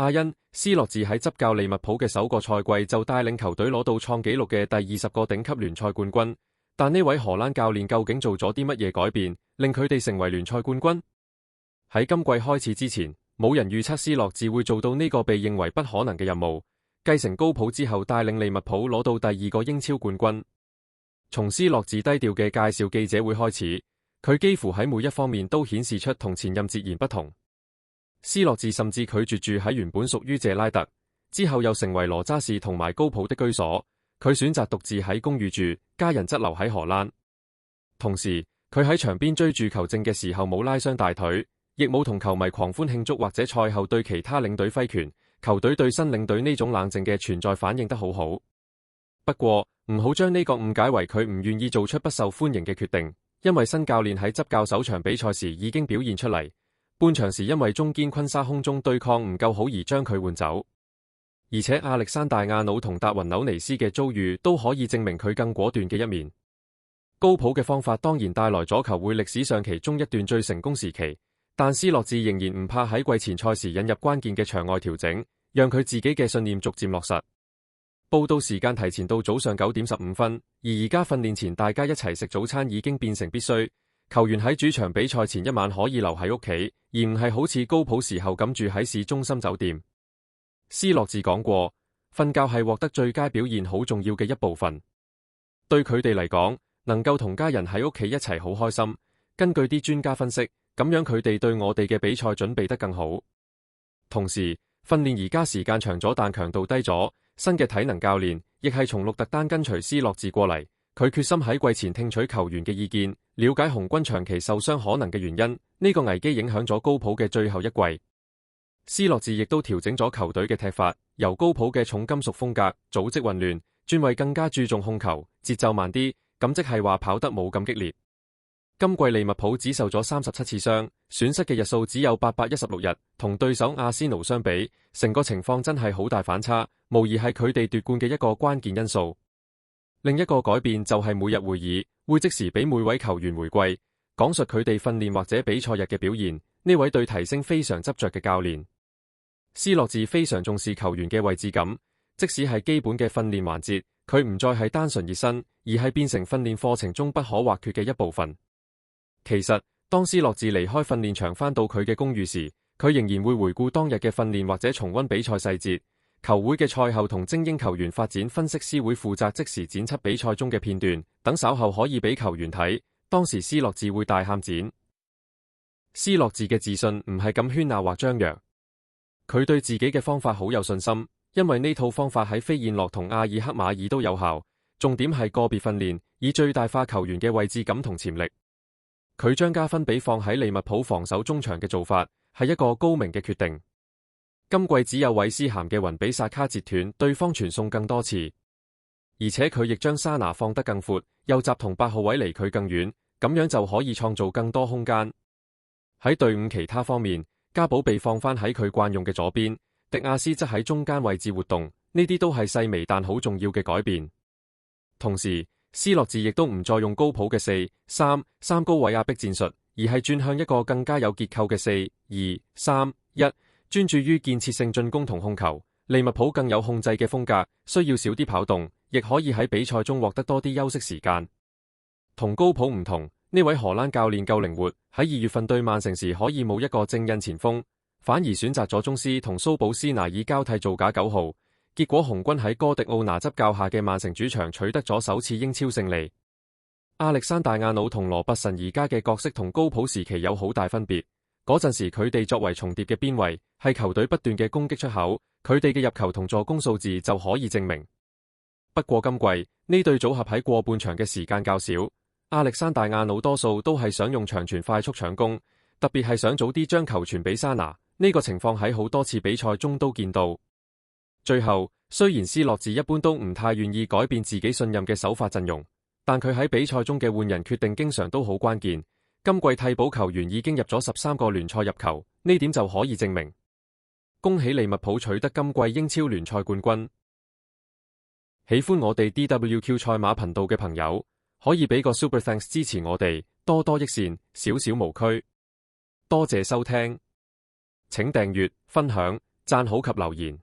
阿恩·斯洛治喺執教利物浦嘅首個賽季就帶領球隊攞到創紀錄嘅第20個頂級聯賽冠軍，但呢位荷蘭教練究竟做咗啲乜嘢改變，令佢哋成為聯賽冠軍？喺今季開始之前，冇人預測斯洛治會做到呢個被認為不可能嘅任務，繼承高普之後帶領利物浦攞到第2個英超冠軍。從斯洛治低調嘅介紹記者會開始，佢幾乎喺每一方面都顯示出同前任截然不同。斯洛治甚至拒絕住喺原本屬於謝拉特，之後又成為羅渣士同埋高普的居所。佢選擇獨自喺公寓住，家人則留喺荷蘭。同時，佢喺場邊追住球證嘅時候冇拉傷大腿，亦冇同球迷狂歡慶祝或者賽後對其他領隊揮拳。球隊對新領隊呢種冷靜嘅存在反應得好好。不過，唔好將呢個誤解為佢唔願意做出不受歡迎嘅決定，因為新教練喺執教首場比賽時已經表現出嚟。半場時因為中堅昆沙空中對抗唔夠好而將佢換走，而且亞歷山大亞努同達雲紐尼斯嘅遭遇都可以證明佢更果斷嘅一面。高普嘅方法當然帶來咗球會歷史上其中一段最成功時期，但斯洛治仍然唔怕喺季前賽時引入關鍵嘅場外調整，讓佢自己嘅信念逐漸落實。報到時間提前到早上9點15分，而家訓練前大家一齊食早餐已經變成必須。球員喺主場比賽前一晚可以留喺屋企，而唔係好似高普時候咁住喺市中心酒店。斯洛治講過，瞓覺係獲得最佳表現好重要嘅一部分。對佢哋嚟講，能夠同家人喺屋企一齊好開心。根據啲專家分析，咁樣佢哋對我哋嘅比賽準備得更好。同時，訓練而家時間長咗，但強度低咗。新嘅體能教練亦係從鹿特丹跟隨斯洛治過嚟。佢決心喺季前聽取球員嘅意見，了解紅軍長期受傷可能嘅原因。呢個危機影響咗高普嘅最後一季。斯洛治亦都調整咗球隊嘅踢法，由高普嘅重金屬風格、組織混亂，轉為更加注重控球、節奏慢啲，咁即係話跑得冇咁激烈。今季利物浦只受咗37次傷，損失嘅日數只有816日，同對手阿仙奴相比，成個情況真係好大反差，無疑係佢哋奪冠嘅一個關鍵因素。另一個改變就係每日會議會即時俾每位球員回饋，講述佢哋訓練或者比賽日嘅表現。呢位對提升非常執着嘅教練，斯洛治非常重視球員嘅位置感，即使係基本嘅訓練環節，佢唔再係單純熱身，而係變成訓練課程中不可或缺嘅一部分。其實，當斯洛治離開訓練場返到佢嘅公寓時，佢仍然會回顧當日嘅訓練或者重溫比賽細節。球會嘅賽後同精英球員發展分析師會負責即時剪輯比賽中嘅片段，等稍後可以俾球員睇。當時斯洛治會大喊剪。斯洛治嘅自信唔係咁喧鬧或張揚，佢對自己嘅方法好有信心，因為呢套方法喺飛燕諾同阿爾克馬爾都有效。重點係個別訓練，以最大化球員嘅位置感同潛力。佢將加分比放喺利物浦防守中場嘅做法，係一個高明嘅決定。今季只有韋斯咸嘅雲比薩卡截斷對方傳送更多次，而且佢亦將沙拿放得更闊，右閘同8號位離佢更遠，咁樣就可以創造更多空間。喺隊伍其他方面，加保被放翻喺佢慣用嘅左邊，迪亞斯則喺中間位置活動，呢啲都係細微但好重要嘅改變。同時，斯洛治亦都唔再用高普嘅4-3-3高位壓迫戰術，而係轉向一個更加有結構嘅4-2-3-1，專注於建設性進攻同控球。利物浦更有控制嘅風格，需要少啲跑動，亦可以喺比賽中獲得多啲休息時間。同高普唔同，呢位荷蘭教練夠靈活，喺2月份對曼城時可以冇一個正印前鋒，反而選擇咗中斯同蘇保斯拿爾交替做假9號。結果紅軍喺哥迪奧拿執教下嘅曼城主場取得咗首次英超勝利。亞歷山大亞努同羅拔臣而家嘅角色同高普時期有好大分別。嗰陣時佢哋作為重疊嘅邊位，係球隊不斷嘅攻擊出口，佢哋嘅入球同助攻數字就可以證明。不過今季呢對組合喺過半場嘅時間較少，亞歷山大亞努多數都係想用長傳快速搶攻，特別係想早啲將球傳俾沙拿。呢個情況喺好多次比賽中都見到。最後，雖然斯洛治一般都唔太願意改變自己信任嘅首發陣容，但佢喺比賽中嘅換人決定經常都好關鍵。今季替補球員已經入咗13個聯賽入球，呢點就可以證明。恭喜利物浦取得今季英超聯賽冠軍。喜歡我哋 DWQ 賽馬頻道嘅朋友，可以俾個 Super Thanks 支持我哋，多多益善，少少無拘。多謝收聽，請訂閱、分享、讚好及留言。